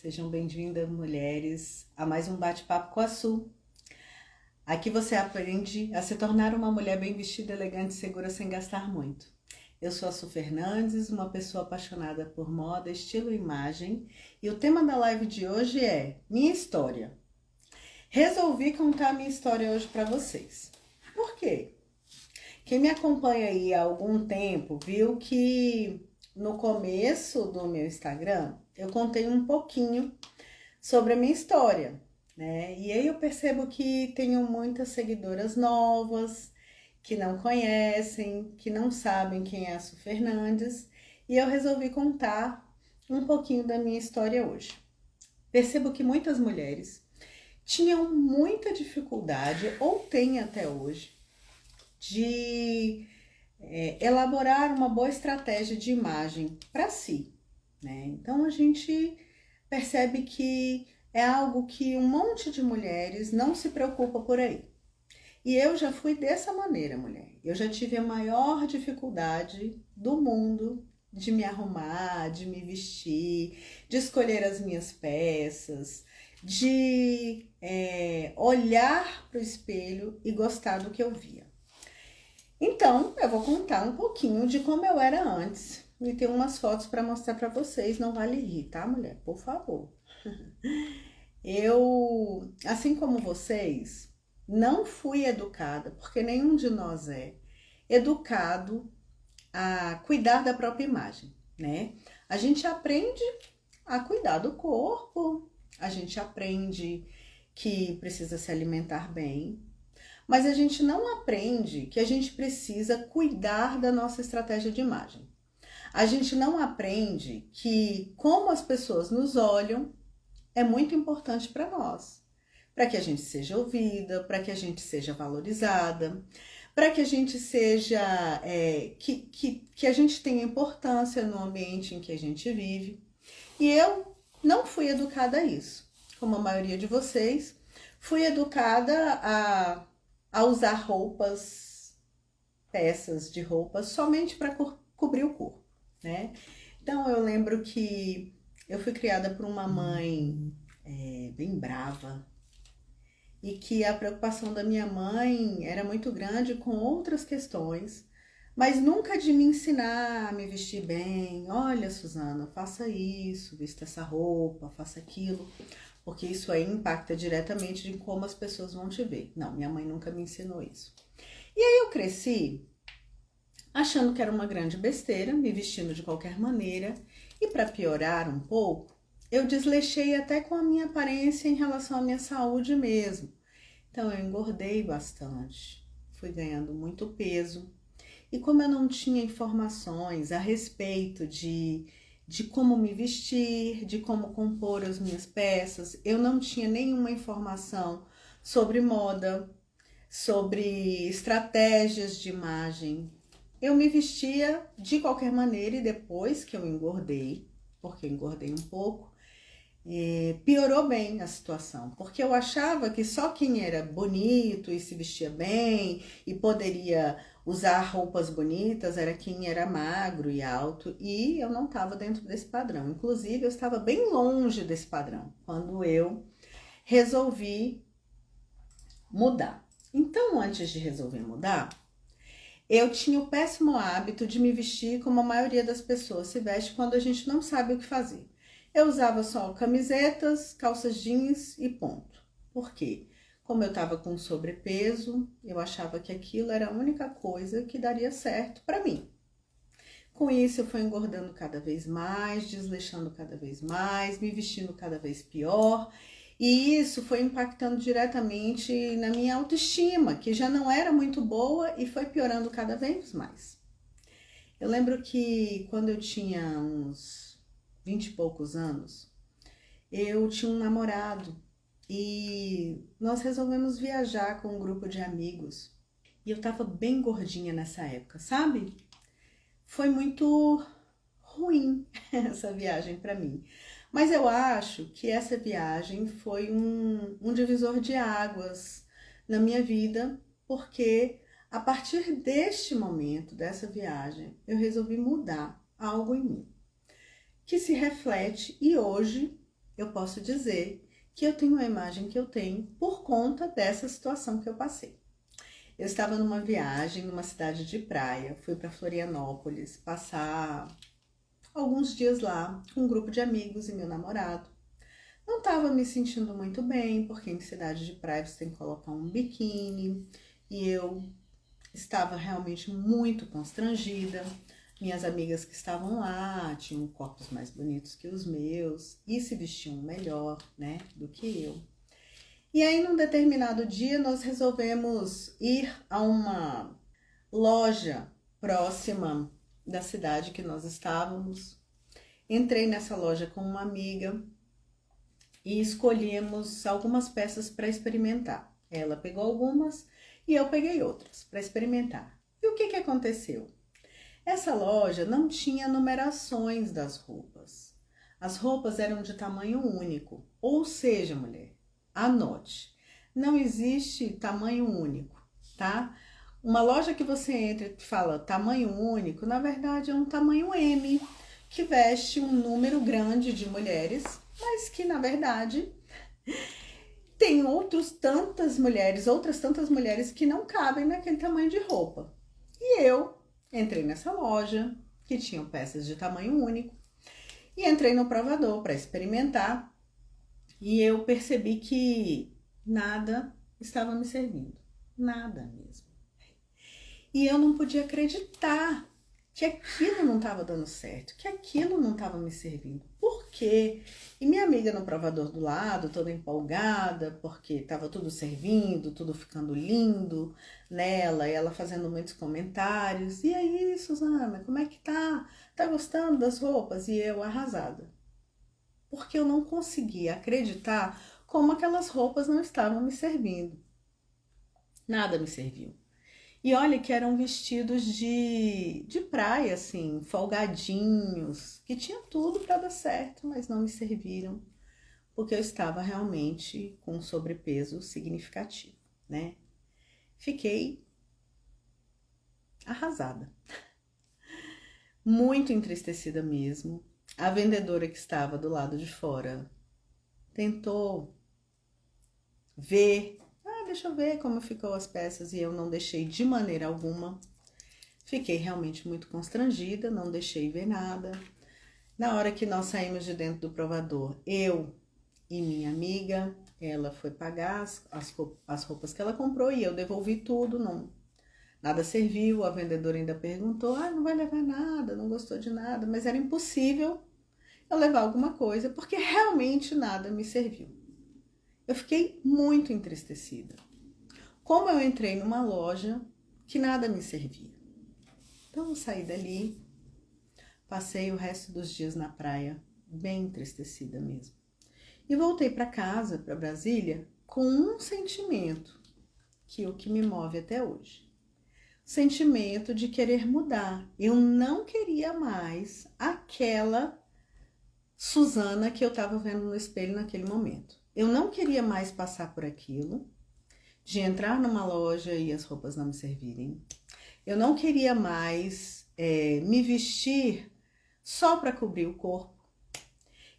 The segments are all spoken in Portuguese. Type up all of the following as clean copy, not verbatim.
Sejam bem-vindas, mulheres, a mais um bate-papo com a Su. Aqui você aprende a se tornar uma mulher bem vestida, elegante e segura sem gastar muito. Eu sou a Su Fernandes, uma pessoa apaixonada por moda, estilo e imagem, e o tema da live de hoje é minha história. Resolvi contar a minha história hoje para vocês. Por quê? Quem me acompanha aí há algum tempo viu que no começo do meu Instagram eu contei um pouquinho sobre a minha história, né? E aí eu percebo que tenho muitas seguidoras novas que não conhecem, que não sabem quem é a Su Fernandes, e eu resolvi contar um pouquinho da minha história hoje. Percebo que muitas mulheres tinham muita dificuldade, ou têm até hoje, de elaborar uma boa estratégia de imagem para si, né? Então a gente percebe que é algo que um monte de mulheres não se preocupa por aí. E eu já fui dessa maneira, mulher. Eu já tive a maior dificuldade do mundo de me arrumar, de me vestir, de escolher as minhas peças, de olhar para o espelho e gostar do que eu via. Então, eu vou contar um pouquinho de como eu era antes. E tem umas fotos para mostrar para vocês, não vale rir, tá, mulher? Por favor. Eu, assim como vocês, não fui educada, porque nenhum de nós é educado a cuidar da própria imagem, né? A gente aprende a cuidar do corpo, a gente aprende que precisa se alimentar bem, mas a gente não aprende que a gente precisa cuidar da nossa estratégia de imagem. A gente não aprende que como as pessoas nos olham é muito importante para nós. Para que a gente seja ouvida, para que a gente seja valorizada, para que a gente seja, que a gente tenha importância no ambiente em que a gente vive. E eu não fui educada a isso. Como a maioria de vocês, fui educada a usar roupas, peças de roupas, somente para cobrir o corpo, né? Então eu lembro que eu fui criada por uma mãe bem brava e que a preocupação da minha mãe era muito grande com outras questões, mas nunca de me ensinar a me vestir bem. Olha, Suzana, faça isso, vista essa roupa, faça aquilo, porque isso aí impacta diretamente em como as pessoas vão te ver. Não, minha mãe nunca me ensinou isso. E aí eu cresci achando que era uma grande besteira, me vestindo de qualquer maneira, e para piorar um pouco, eu desleixei até com a minha aparência em relação à minha saúde mesmo. Então eu engordei bastante, fui ganhando muito peso, e como eu não tinha informações a respeito de como me vestir, de como compor as minhas peças, eu não tinha nenhuma informação sobre moda, sobre estratégias de imagem. Eu me vestia de qualquer maneira e depois que eu engordei, porque eu engordei um pouco, piorou bem a situação, porque eu achava que só quem era bonito e se vestia bem e poderia usar roupas bonitas era quem era magro e alto, e eu não estava dentro desse padrão. Inclusive, eu estava bem longe desse padrão quando eu resolvi mudar. Então, antes de resolver mudar, eu tinha o péssimo hábito de me vestir como a maioria das pessoas se veste quando a gente não sabe o que fazer. Eu usava só camisetas, calças jeans e ponto. Por quê? Como eu estava com sobrepeso, eu achava que aquilo era a única coisa que daria certo para mim. Com isso, eu fui engordando cada vez mais, desleixando cada vez mais, me vestindo cada vez pior. E isso foi impactando diretamente na minha autoestima, que já não era muito boa e foi piorando cada vez mais. Eu lembro que quando eu tinha uns 20 e poucos anos, eu tinha um namorado e nós resolvemos viajar com um grupo de amigos. E eu tava bem gordinha nessa época, sabe? Foi muito ruim essa viagem para mim. Mas eu acho que essa viagem foi um divisor de águas na minha vida, porque a partir deste momento, dessa viagem, eu resolvi mudar algo em mim, que se reflete e hoje eu posso dizer que eu tenho a imagem que eu tenho por conta dessa situação que eu passei. Eu estava numa viagem numa cidade de praia, fui para Florianópolis passar alguns dias lá com um grupo de amigos e meu namorado. Não estava me sentindo muito bem, porque em cidade de praia você tem que colocar um biquíni e eu estava realmente muito constrangida. Minhas amigas que estavam lá tinham corpos mais bonitos que os meus e se vestiam melhor, né, do que eu. E aí, num determinado dia, nós resolvemos ir a uma loja próxima da cidade que nós estávamos. Entrei nessa loja com uma amiga e escolhemos algumas peças para experimentar. Ela pegou algumas e eu peguei outras para experimentar. E o que aconteceu? Essa loja não tinha numerações das roupas. As roupas eram de tamanho único, ou seja, mulher, anote, não existe tamanho único, tá? Uma loja que você entra e fala tamanho único, na verdade é um tamanho M, que veste um número grande de mulheres, mas que na verdade tem outras tantas mulheres que não cabem naquele tamanho de roupa. E eu entrei nessa loja, que tinha peças de tamanho único, e entrei no provador para experimentar, e eu percebi que nada estava me servindo, nada mesmo. E eu não podia acreditar que aquilo não estava dando certo, que aquilo não estava me servindo. Por quê? E minha amiga no provador do lado, toda empolgada, porque estava tudo servindo, tudo ficando lindo nela, e ela fazendo muitos comentários. E aí, Suzana, como é que tá? Tá gostando das roupas? E eu arrasada. Porque eu não conseguia acreditar como aquelas roupas não estavam me servindo. Nada me serviu. E olha que eram vestidos de praia, assim, folgadinhos, que tinha tudo para dar certo, mas não me serviram, porque eu estava realmente com um sobrepeso significativo, né? Fiquei arrasada, muito entristecida mesmo. A vendedora que estava do lado de fora tentou ver, deixa eu ver como ficou as peças, e eu não deixei de maneira alguma. Fiquei realmente muito constrangida, não deixei ver nada. Na hora que nós saímos de dentro do provador, eu e minha amiga, ela foi pagar as roupas que ela comprou e eu devolvi tudo, nada serviu. A vendedora ainda perguntou, não vai levar nada, não gostou de nada, mas era impossível eu levar alguma coisa, porque realmente nada me serviu. Eu fiquei muito entristecida. Como eu entrei numa loja que nada me servia. Então eu saí dali, passei o resto dos dias na praia, bem entristecida mesmo. E voltei para casa, para Brasília, com um sentimento, que é o que me move até hoje. Sentimento de querer mudar. Eu não queria mais aquela Suzana que eu estava vendo no espelho naquele momento. Eu não queria mais passar por aquilo, de entrar numa loja e as roupas não me servirem. Eu não queria mais me vestir só para cobrir o corpo.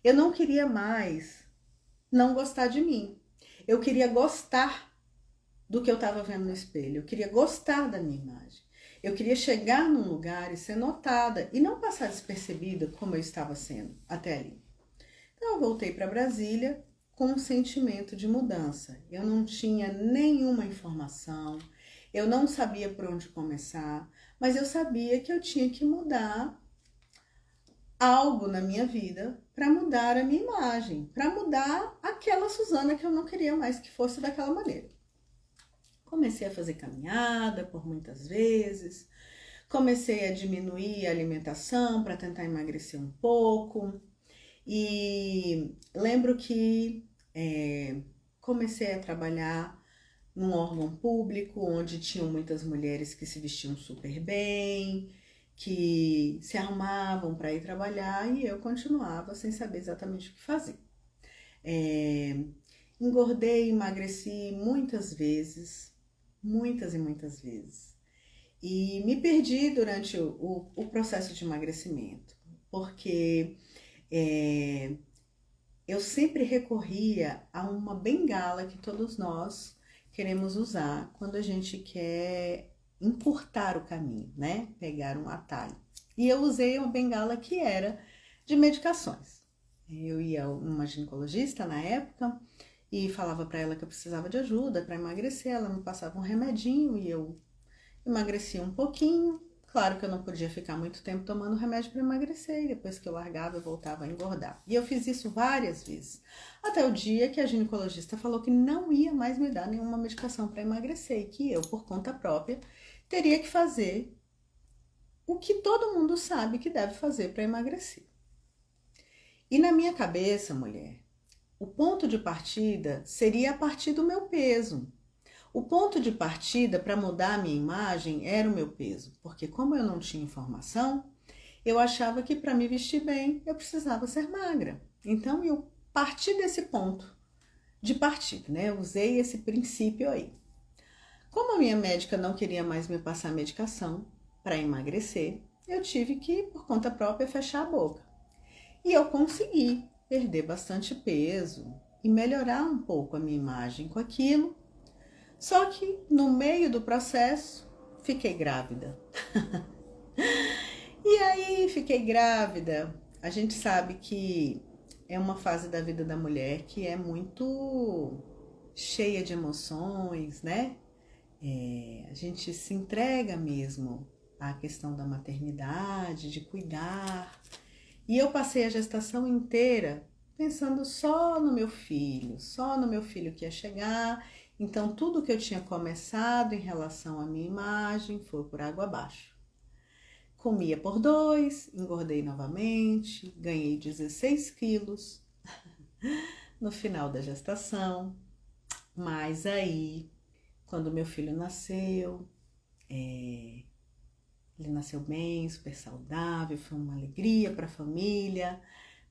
Eu não queria mais não gostar de mim. Eu queria gostar do que eu estava vendo no espelho. Eu queria gostar da minha imagem. Eu queria chegar num lugar e ser notada e não passar despercebida como eu estava sendo até ali. Então eu voltei para Brasília com um sentimento de mudança. Eu não tinha nenhuma informação, eu não sabia por onde começar, mas eu sabia que eu tinha que mudar algo na minha vida para mudar a minha imagem, para mudar aquela Suzana que eu não queria mais que fosse daquela maneira. Comecei a fazer caminhada por muitas vezes, comecei a diminuir a alimentação para tentar emagrecer um pouco. E lembro que comecei a trabalhar num órgão público, onde tinham muitas mulheres que se vestiam super bem, que se arrumavam para ir trabalhar, e eu continuava sem saber exatamente o que fazer. Engordei, emagreci muitas vezes, muitas e muitas vezes. E me perdi durante o processo de emagrecimento, porque eu sempre recorria a uma bengala que todos nós queremos usar quando a gente quer encurtar o caminho, né? Pegar um atalho. E eu usei uma bengala que era de medicações. Eu ia a uma ginecologista na época e falava para ela que eu precisava de ajuda para emagrecer. Ela me passava um remedinho e eu emagrecia um pouquinho. Claro que eu não podia ficar muito tempo tomando remédio para emagrecer, e depois que eu largava eu voltava a engordar. E eu fiz isso várias vezes, até o dia que a ginecologista falou que não ia mais me dar nenhuma medicação para emagrecer e que eu, por conta própria, teria que fazer o que todo mundo sabe que deve fazer para emagrecer. E na minha cabeça, mulher, o ponto de partida seria a partir do meu peso. O ponto de partida para mudar a minha imagem era o meu peso, porque como eu não tinha informação, eu achava que para me vestir bem eu precisava ser magra. Então eu parti desse ponto de partida, né? Eu usei esse princípio aí. Como a minha médica não queria mais me passar medicação para emagrecer, eu tive que, por conta própria, fechar a boca. E eu consegui perder bastante peso e melhorar um pouco a minha imagem com aquilo. Só que no meio do processo, fiquei grávida. E aí, fiquei grávida. A gente sabe que é uma fase da vida da mulher que é muito cheia de emoções, né? A gente se entrega mesmo à questão da maternidade, de cuidar. E eu passei a gestação inteira pensando só no meu filho que ia chegar. Então, tudo que eu tinha começado em relação à minha imagem foi por água abaixo. Comia por 2, engordei novamente, ganhei 16 quilos no final da gestação. Mas aí, quando meu filho nasceu, ele nasceu bem, super saudável, foi uma alegria para a família,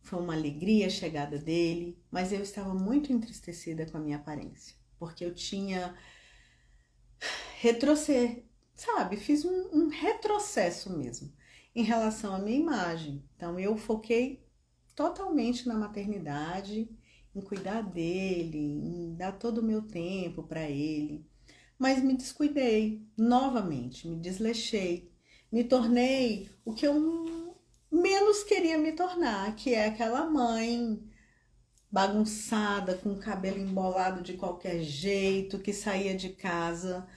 foi uma alegria a chegada dele, mas eu estava muito entristecida com a minha aparência, porque eu tinha fiz um retrocesso mesmo em relação à minha imagem. Então eu foquei totalmente na maternidade, em cuidar dele, em dar todo o meu tempo para ele, mas me descuidei novamente, me desleixei, me tornei o que eu menos queria me tornar, que é aquela mãe bagunçada, com o cabelo embolado de qualquer jeito, que saía de casa,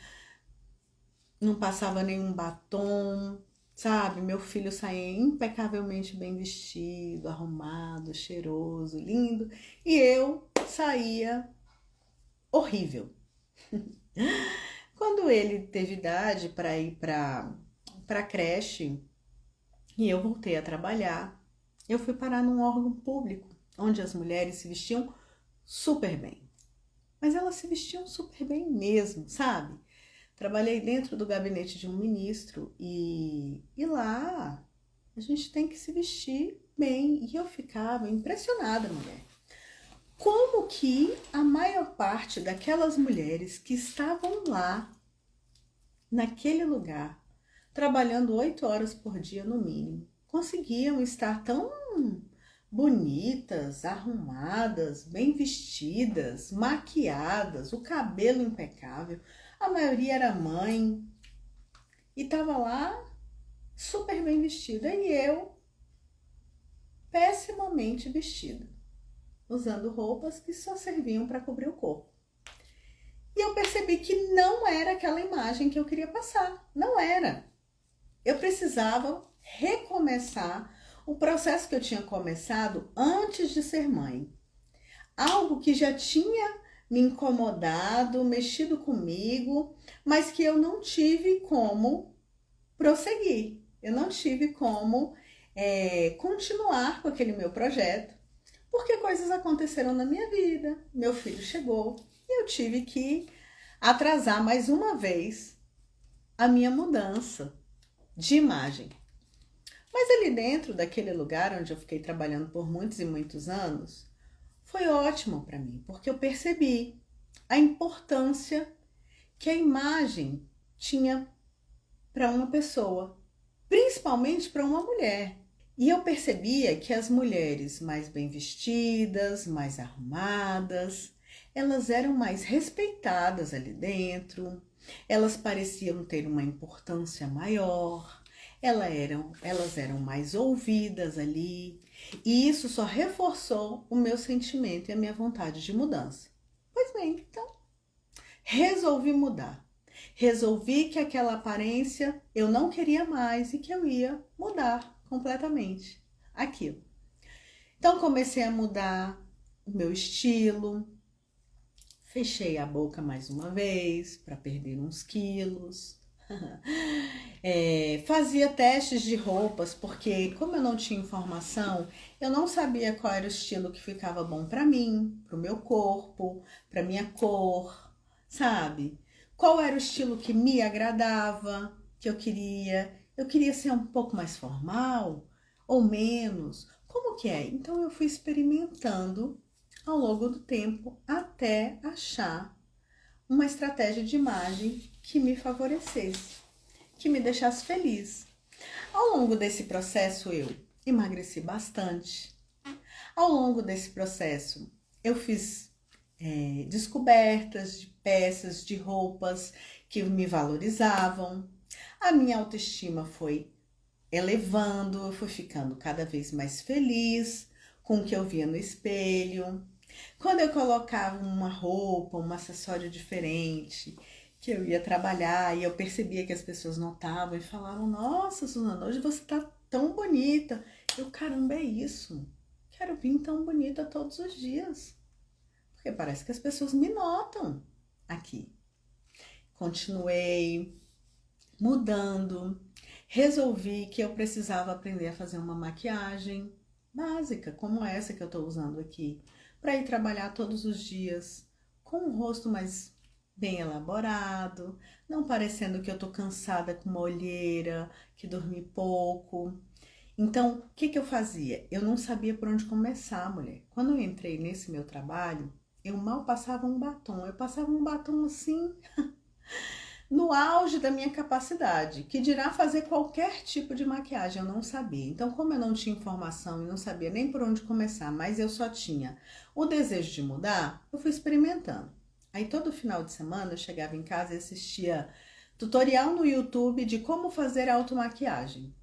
não passava nenhum batom, sabe? Meu filho saía impecavelmente bem vestido, arrumado, cheiroso, lindo, e eu saía horrível. Quando ele teve idade para ir para creche e eu voltei a trabalhar, eu fui parar num órgão público, onde as mulheres se vestiam super bem. Mas elas se vestiam super bem mesmo, sabe? Trabalhei dentro do gabinete de um ministro e lá a gente tem que se vestir bem. E eu ficava impressionada, mulher. Como que a maior parte daquelas mulheres que estavam lá, naquele lugar, trabalhando 8 horas por dia no mínimo, conseguiam estar tão bonitas, arrumadas, bem vestidas, maquiadas, o cabelo impecável. A maioria era mãe e estava lá super bem vestida e eu pessimamente vestida, usando roupas que só serviam para cobrir o corpo. E eu percebi que não era aquela imagem que eu queria passar, não era. Eu precisava recomeçar o processo que eu tinha começado antes de ser mãe. Algo que já tinha me incomodado, mexido comigo, mas que eu não tive como prosseguir. Eu não tive como continuar com aquele meu projeto, porque coisas aconteceram na minha vida. Meu filho chegou e eu tive que atrasar mais uma vez a minha mudança de imagem. Mas ali dentro daquele lugar onde eu fiquei trabalhando por muitos e muitos anos, foi ótimo para mim, porque eu percebi a importância que a imagem tinha para uma pessoa, principalmente para uma mulher. E eu percebia que as mulheres mais bem vestidas, mais arrumadas, elas eram mais respeitadas ali dentro, elas pareciam ter uma importância maior, elas eram mais ouvidas ali, e isso só reforçou o meu sentimento e a minha vontade de mudança. Pois bem, então resolvi mudar. Resolvi que aquela aparência eu não queria mais e que eu ia mudar completamente aquilo. Então comecei a mudar o meu estilo, fechei a boca mais uma vez para perder uns quilos. Fazia testes de roupas, porque como eu não tinha informação, eu não sabia qual era o estilo que ficava bom para mim, para o meu corpo, para minha cor, sabe? Qual era o estilo que me agradava, que eu queria? Eu queria ser um pouco mais formal ou menos? Como que é? Então eu fui experimentando ao longo do tempo até achar uma estratégia de imagem que me favorecesse, que me deixasse feliz. Ao longo desse processo eu emagreci bastante. Ao longo desse processo eu fiz descobertas de peças, de roupas que me valorizavam. A minha autoestima foi elevando, eu fui ficando cada vez mais feliz com o que eu via no espelho. Quando eu colocava uma roupa, um acessório diferente, que eu ia trabalhar e eu percebia que as pessoas notavam e falavam: Nossa, Suzana, hoje você tá tão bonita. Eu, caramba, é isso. Quero vir tão bonita todos os dias. Porque parece que as pessoas me notam aqui. Continuei mudando. Resolvi que eu precisava aprender a fazer uma maquiagem básica, como essa que eu tô usando aqui, para ir trabalhar todos os dias com um rosto mais bem elaborado, não parecendo que eu tô cansada com uma olheira, que dormi pouco. Então, o que eu fazia? Eu não sabia por onde começar, mulher. Quando eu entrei nesse meu trabalho, eu mal passava um batom. Eu passava um batom assim, no auge da minha capacidade, que dirá fazer qualquer tipo de maquiagem, eu não sabia. Então, como eu não tinha informação e não sabia nem por onde começar, mas eu só tinha o desejo de mudar, eu fui experimentando. Aí todo final de semana eu chegava em casa e assistia tutorial no YouTube de como fazer automaquiagem.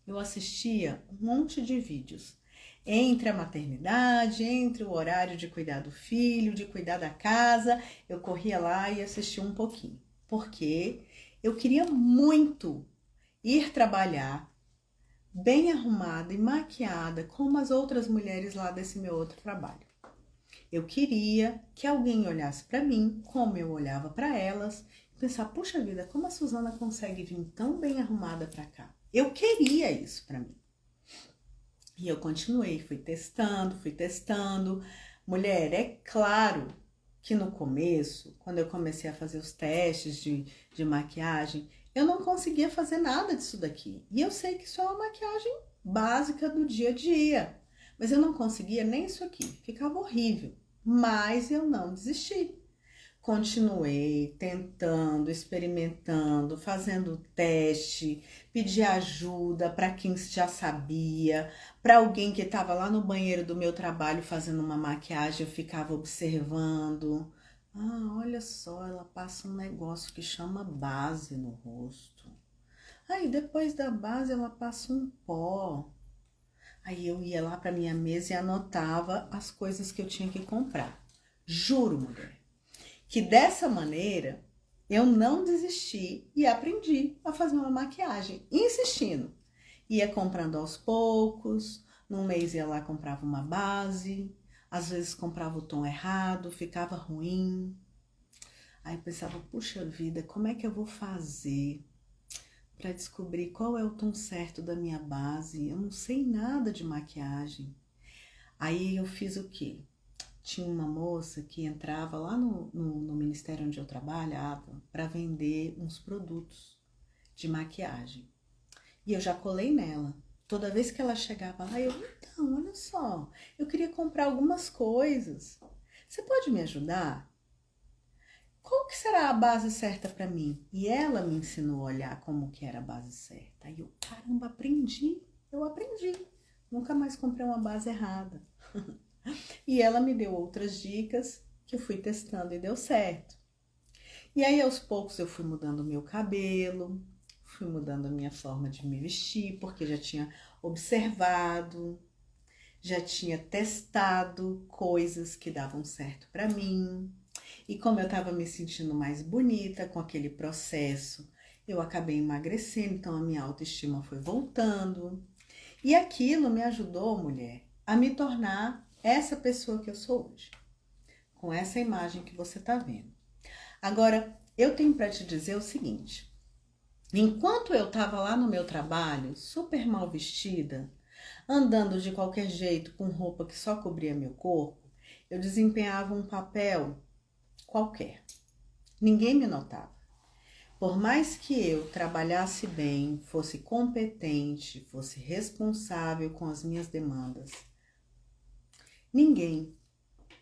Eu assistia um monte de vídeos. Entre a maternidade, entre o horário de cuidar do filho, de cuidar da casa, eu corria lá e assistia um pouquinho. Porque eu queria muito ir trabalhar bem arrumada e maquiada como as outras mulheres lá desse meu outro trabalho. Eu queria que alguém olhasse para mim como eu olhava para elas e pensar, puxa vida, como a Suzana consegue vir tão bem arrumada para cá? Eu queria isso para mim. E eu continuei, fui testando. Mulher, é claro que no começo, quando eu comecei a fazer os testes de maquiagem, eu não conseguia fazer nada disso daqui. E eu sei que isso é uma maquiagem básica do dia a dia. Mas eu não conseguia nem isso aqui, ficava horrível. Mas eu não desisti. Continuei tentando, experimentando, fazendo teste, pedi ajuda para quem já sabia, para alguém que estava lá no banheiro do meu trabalho fazendo uma maquiagem, eu ficava observando. Ah, olha só, ela passa um negócio que chama base no rosto. Aí depois da base ela passa um pó. Aí eu ia lá para minha mesa e anotava as coisas que eu tinha que comprar. Juro, mulher, que dessa maneira eu não desisti e aprendi a fazer uma maquiagem, insistindo. Ia comprando aos poucos, num mês ia lá comprava uma base, às vezes comprava o tom errado, ficava ruim. Aí eu pensava, puxa vida, como é que eu vou fazer para descobrir qual é o tom certo da minha base? Eu não sei nada de maquiagem. Aí eu fiz o quê? Tinha uma moça que entrava lá no ministério onde eu trabalhava para vender uns produtos de maquiagem. E eu já colei nela. Toda vez que ela chegava lá, eu, então, olha só, eu queria comprar algumas coisas. Você pode me ajudar? Qual que será a base certa para mim? E ela me ensinou a olhar como que era a base certa. Aí eu, caramba, aprendi. eu aprendi. Nunca mais comprei uma base errada. E ela me deu outras dicas que eu fui testando e deu certo. E aí, aos poucos, eu fui mudando o meu cabelo, fui mudando a minha forma de me vestir, porque já tinha observado, já tinha testado coisas que davam certo para mim. E como eu estava me sentindo mais bonita com aquele processo, eu acabei emagrecendo, então a minha autoestima foi voltando. E aquilo me ajudou, mulher, a me tornar essa pessoa que eu sou hoje, com essa imagem que você está vendo. Agora, eu tenho para te dizer o seguinte: enquanto eu estava lá no meu trabalho, super mal vestida, andando de qualquer jeito com roupa que só cobria meu corpo, eu desempenhava um papel qualquer. Ninguém me notava. Por mais que eu trabalhasse bem, fosse competente, fosse responsável com as minhas demandas, ninguém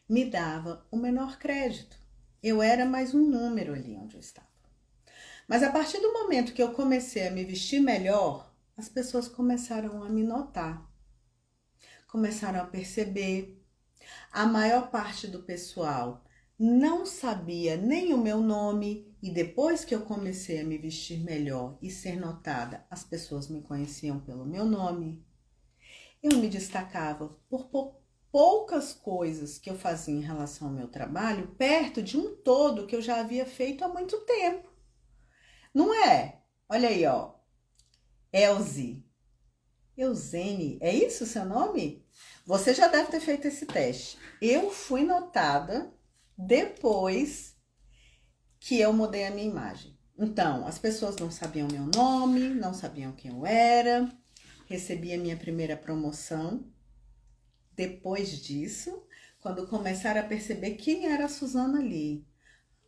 me dava o menor crédito. Eu era mais um número ali onde eu estava. Mas a partir do momento que eu comecei a me vestir melhor, as pessoas começaram a me notar, começaram a perceber. A maior parte do pessoal não sabia nem o meu nome, e depois que eu comecei a me vestir melhor e ser notada, as pessoas me conheciam pelo meu nome. Eu me destacava por poucas coisas que eu fazia em relação ao meu trabalho, perto de um todo que eu já havia feito há muito tempo. Não é? Olha aí, ó. Elze. Eusene, é isso o seu nome? Você já deve ter feito esse teste. Eu fui notada depois que eu mudei a minha imagem. Então, as pessoas não sabiam meu nome, não sabiam quem eu era. Recebi a minha primeira promoção. Depois disso, quando começaram a perceber quem era a Suzana ali.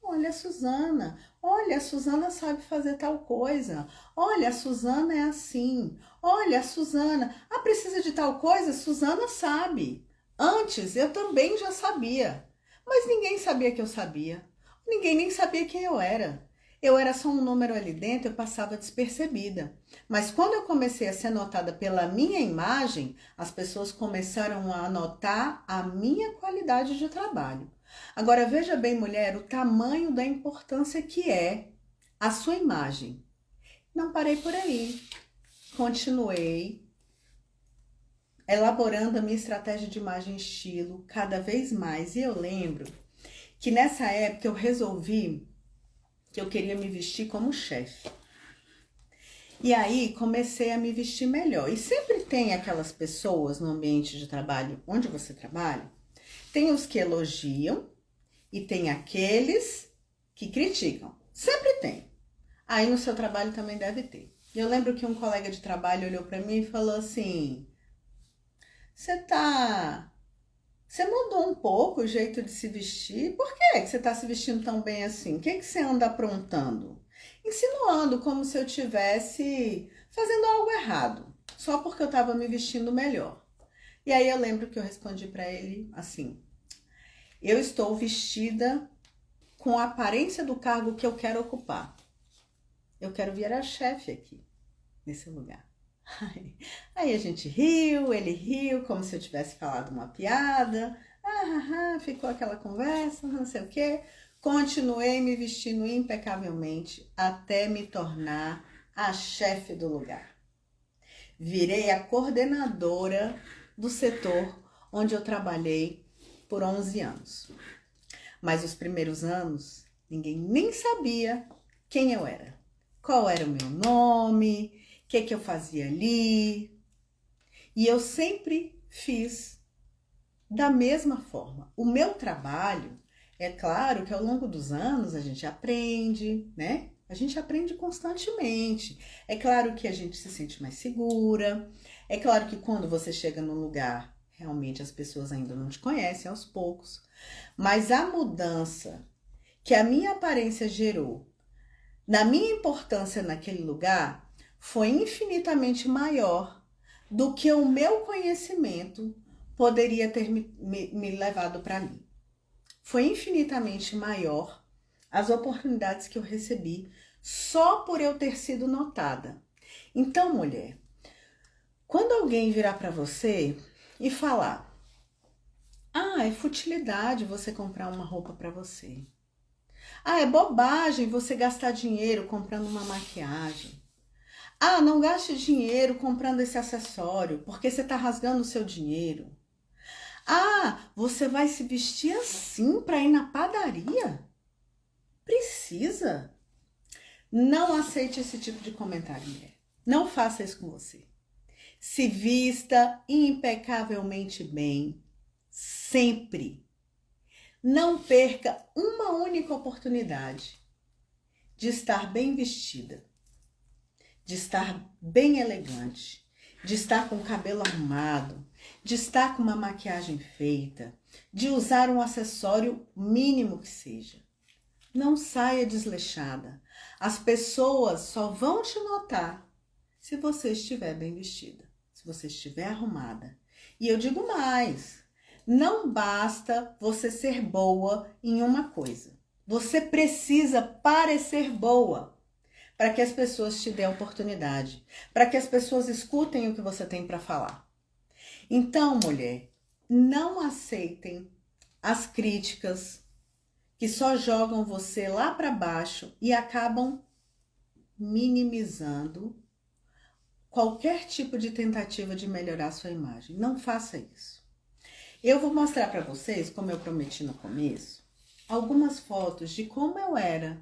Olha a Suzana sabe fazer tal coisa. Olha, a Suzana é assim. Olha, a Suzana, precisa de tal coisa? Suzana sabe. Antes eu também já sabia, mas ninguém sabia que eu sabia. Ninguém nem sabia quem eu era. Eu era só um número ali dentro, eu passava despercebida. Mas quando eu comecei a ser notada pela minha imagem, as pessoas começaram a notar a minha qualidade de trabalho. Agora veja bem, mulher, o tamanho da importância que é a sua imagem. Não parei por aí. Continuei elaborando a minha estratégia de imagem e estilo cada vez mais. E eu lembro que nessa época eu resolvi que eu queria me vestir como chefe. E aí comecei a me vestir melhor. E sempre tem aquelas pessoas no ambiente de trabalho onde você trabalha, tem os que elogiam e tem aqueles que criticam. Sempre tem. Aí no seu trabalho também deve ter. Eu lembro que um colega de trabalho olhou para mim e falou assim: Você mudou um pouco o jeito de se vestir? Por que você está se vestindo tão bem assim? O que você anda aprontando? Insinuando como se eu estivesse fazendo algo errado, só porque eu estava me vestindo melhor. E aí eu lembro que eu respondi para ele assim: eu estou vestida com a aparência do cargo que eu quero ocupar. Eu quero virar chefe aqui, nesse lugar. Aí a gente riu, ele riu, como se eu tivesse falado uma piada. Ficou aquela conversa, não sei o quê. Continuei me vestindo impecavelmente até me tornar a chefe do lugar. Virei a coordenadora do setor onde eu trabalhei por 11 anos. Mas os primeiros anos, ninguém nem sabia quem eu era. Qual era o meu nome, o que eu fazia ali. E eu sempre fiz da mesma forma. O meu trabalho, é claro que ao longo dos anos a gente aprende, né? A gente aprende constantemente. É claro que a gente se sente mais segura. É claro que quando você chega num lugar, realmente as pessoas ainda não te conhecem aos poucos. Mas a mudança que a minha aparência gerou na minha importância naquele lugar foi infinitamente maior do que o meu conhecimento poderia ter me levado para mim. Foi infinitamente maior as oportunidades que eu recebi só por eu ter sido notada. Então, mulher, Quando alguém virar para você e falar: "Ah, é futilidade você comprar uma roupa para você. Ah, é bobagem você gastar dinheiro comprando uma maquiagem. Ah, não gaste dinheiro comprando esse acessório, porque você está rasgando o seu dinheiro. Ah, você vai se vestir assim para ir na padaria? Precisa?" Não aceite esse tipo de comentário, mulher. Não faça isso com você. Se vista impecavelmente bem, sempre. Não perca uma única oportunidade de estar bem vestida, de estar bem elegante, de estar com o cabelo arrumado, de estar com uma maquiagem feita, de usar um acessório mínimo que seja. Não saia desleixada. As pessoas só vão te notar se você estiver bem vestida, se você estiver arrumada. E eu digo mais, não basta você ser boa em uma coisa. Você precisa parecer boa para que as pessoas te dêem a oportunidade, para que as pessoas escutem o que você tem para falar. Então, mulher, não aceitem as críticas que só jogam você lá para baixo e acabam minimizando qualquer tipo de tentativa de melhorar sua imagem. Não faça isso. Eu vou mostrar para vocês, como eu prometi no começo, algumas fotos de como eu era.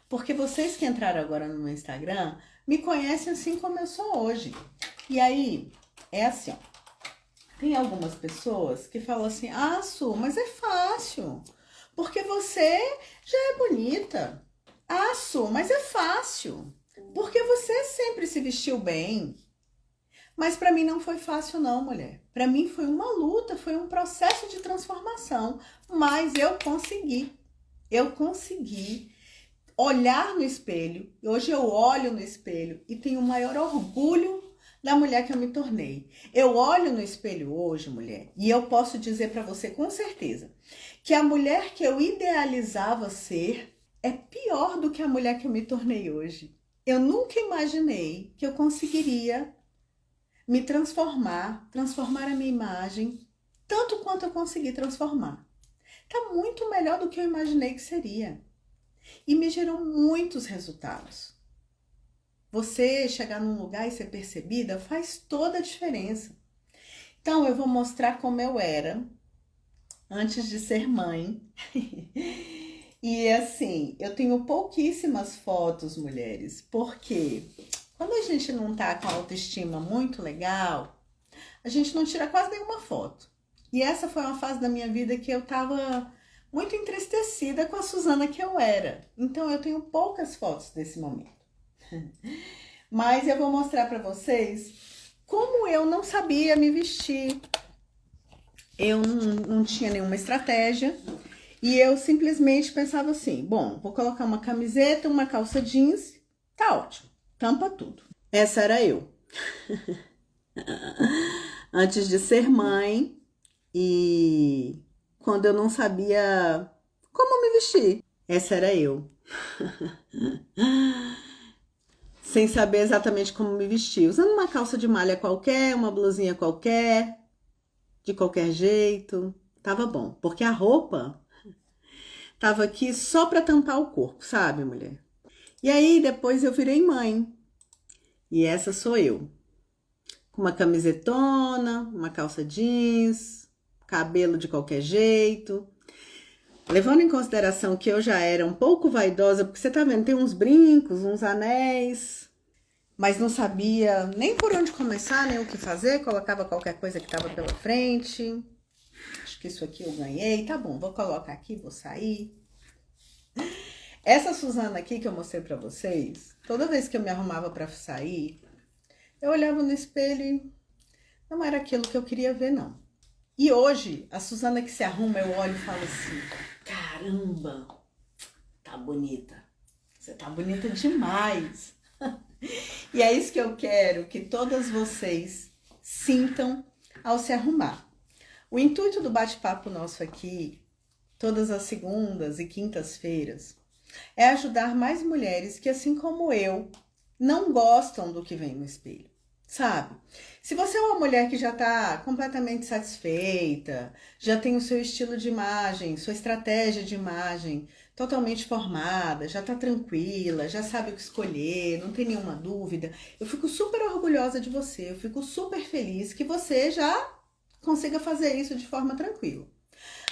Porque vocês que entraram agora no meu Instagram me conhecem assim como eu sou hoje. E aí, é assim, ó. Tem algumas pessoas que falam assim: "Ah, Su, mas é fácil, porque você já é bonita. Ah, Su, mas é fácil, porque você sempre se vestiu bem." Mas para mim não foi fácil não, mulher. Para mim foi uma luta, foi um processo de transformação. Mas eu consegui. Eu consegui olhar no espelho. Hoje eu olho no espelho e tenho o maior orgulho da mulher que eu me tornei. Eu olho no espelho hoje, mulher, e eu posso dizer para você com certeza que a mulher que eu idealizava ser é pior do que a mulher que eu me tornei hoje. Eu nunca imaginei que eu conseguiria me transformar a minha imagem, tanto quanto eu consegui transformar. Tá muito melhor do que eu imaginei que seria. E me gerou muitos resultados. Você chegar num lugar e ser percebida faz toda a diferença. Então, eu vou mostrar como eu era antes de ser mãe. E assim, eu tenho pouquíssimas fotos, mulheres, porque quando a gente não tá com a autoestima muito legal, a gente não tira quase nenhuma foto. E essa foi uma fase da minha vida que eu tava muito entristecida com a Suzana que eu era. Então eu tenho poucas fotos desse momento. Mas eu vou mostrar pra vocês como eu não sabia me vestir. Eu não tinha nenhuma estratégia. E eu simplesmente pensava assim: bom, vou colocar uma camiseta, uma calça jeans, tá ótimo, tampa tudo. Essa era eu. Antes de ser mãe e quando eu não sabia como me vestir. Essa era eu. Sem saber exatamente como me vestir. Usando uma calça de malha qualquer, uma blusinha qualquer, de qualquer jeito. Tava bom, porque a roupa tava aqui só pra tampar o corpo, sabe, mulher? E aí, depois eu virei mãe. E essa sou eu. Com uma camisetona, uma calça jeans, cabelo de qualquer jeito. Levando em consideração que eu já era um pouco vaidosa, porque você tá vendo, tem uns brincos, uns anéis, mas não sabia nem por onde começar, nem o que fazer, colocava qualquer coisa que tava pela frente. Acho que isso aqui eu ganhei, tá bom, vou colocar aqui, vou sair. Essa Suzana aqui que eu mostrei pra vocês, toda vez que eu me arrumava pra sair, eu olhava no espelho e não era aquilo que eu queria ver, não. E hoje, a Suzana que se arruma, eu olho e falo assim: caramba, tá bonita. Você tá bonita demais. E é isso que eu quero que todas vocês sintam ao se arrumar. O intuito do bate-papo nosso aqui, todas as segundas e quintas-feiras, é ajudar mais mulheres que, assim como eu, não gostam do que vem no espelho. sabe? Se você é uma mulher que já está completamente satisfeita, já tem o seu estilo de imagem, sua estratégia de imagem totalmente formada, já está tranquila, já sabe o que escolher, não tem nenhuma dúvida, eu fico super orgulhosa de você, eu fico super feliz que você já consiga fazer isso de forma tranquila.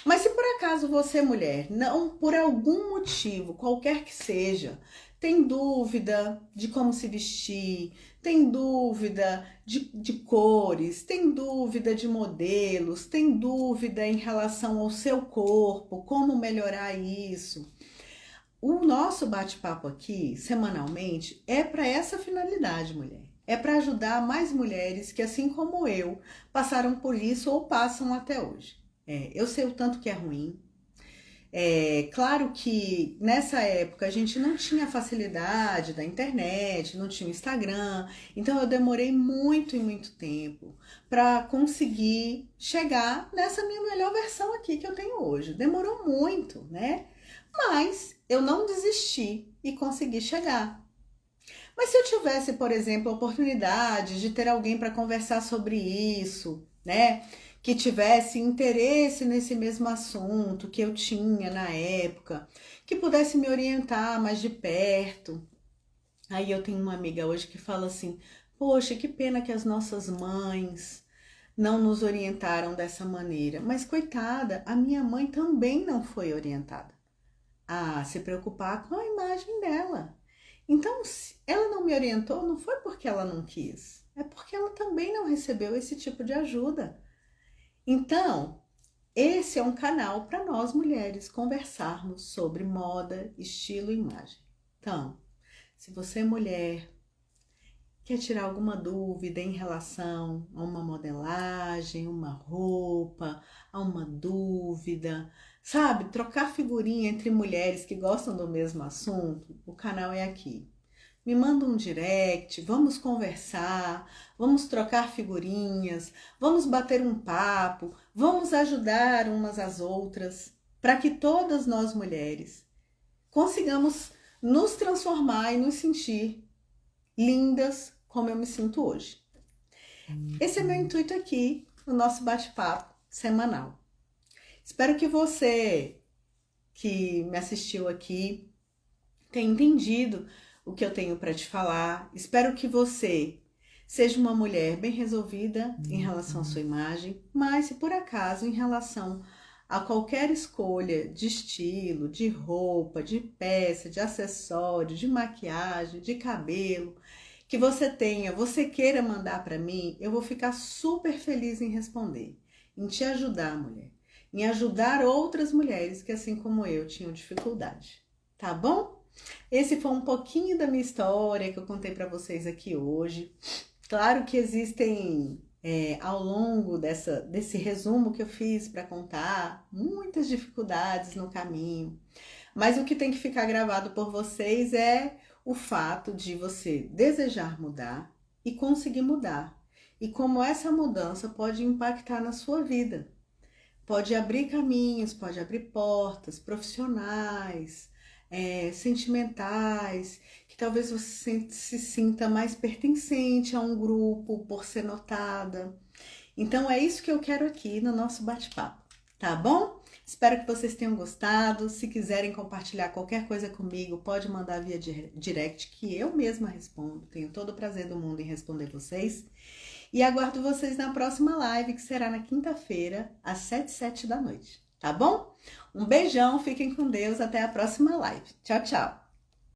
Mas se por acaso você, mulher, não, por algum motivo, qualquer que seja, tem dúvida de como se vestir, tem dúvida de cores, tem dúvida de modelos, tem dúvida em relação ao seu corpo, como melhorar isso. O nosso bate-papo aqui, semanalmente, é para essa finalidade, mulher. É para ajudar mais mulheres que, assim como eu, passaram por isso ou passam até hoje. Eu sei o tanto que é ruim. Claro que nessa época a gente não tinha facilidade da internet, não tinha o Instagram, então eu demorei muito e muito tempo para conseguir chegar nessa minha melhor versão aqui que eu tenho hoje. Demorou muito, né? Mas eu não desisti e consegui chegar. Mas se eu tivesse, por exemplo, a oportunidade de ter alguém para conversar sobre isso, né? Que tivesse interesse nesse mesmo assunto que eu tinha na época, que pudesse me orientar mais de perto. Aí eu tenho uma amiga hoje que fala assim: poxa, que pena que as nossas mães não nos orientaram dessa maneira. Mas coitada, a minha mãe também não foi orientada a se preocupar com a imagem dela. Então, se ela não me orientou, não foi porque ela não quis, é porque ela também não recebeu esse tipo de ajuda. Então, esse é um canal para nós mulheres conversarmos sobre moda, estilo e imagem. Então, se você é mulher, quer tirar alguma dúvida em relação a uma modelagem, uma roupa, a uma dúvida, sabe? Trocar figurinha entre mulheres que gostam do mesmo assunto, o canal é aqui. Me manda um direct, vamos conversar, vamos trocar figurinhas, vamos bater um papo, vamos ajudar umas às outras, para que todas nós mulheres consigamos nos transformar e nos sentir lindas como eu me sinto hoje. Esse é meu intuito aqui no nosso bate-papo semanal. Espero que você que me assistiu aqui tenha entendido o que eu tenho para te falar. Espero que você seja uma mulher bem resolvida em relação à sua imagem, mas se por acaso em relação a qualquer escolha de estilo, de roupa, de peça, de acessório, de maquiagem, de cabelo, que você tenha, você queira mandar para mim, eu vou ficar super feliz em responder, em te ajudar, mulher, em ajudar outras mulheres que assim como eu tinham dificuldade, tá bom? Esse foi um pouquinho da minha história que eu contei para vocês aqui hoje. Claro que existem, ao longo desse resumo que eu fiz para contar, muitas dificuldades no caminho. Mas o que tem que ficar gravado por vocês é o fato de você desejar mudar e conseguir mudar. E como essa mudança pode impactar na sua vida. Pode abrir caminhos, pode abrir portas profissionais, sentimentais, que talvez você se sinta mais pertencente a um grupo por ser notada. Então é isso que eu quero aqui no nosso bate-papo, tá bom? Espero que vocês tenham gostado. Se quiserem compartilhar qualquer coisa comigo, pode mandar via direct que eu mesma respondo. Tenho todo o prazer do mundo em responder vocês. E aguardo vocês na próxima live, que será na quinta-feira, às 7h da noite. Tá bom? Um beijão, fiquem com Deus, até a próxima live. Tchau, tchau!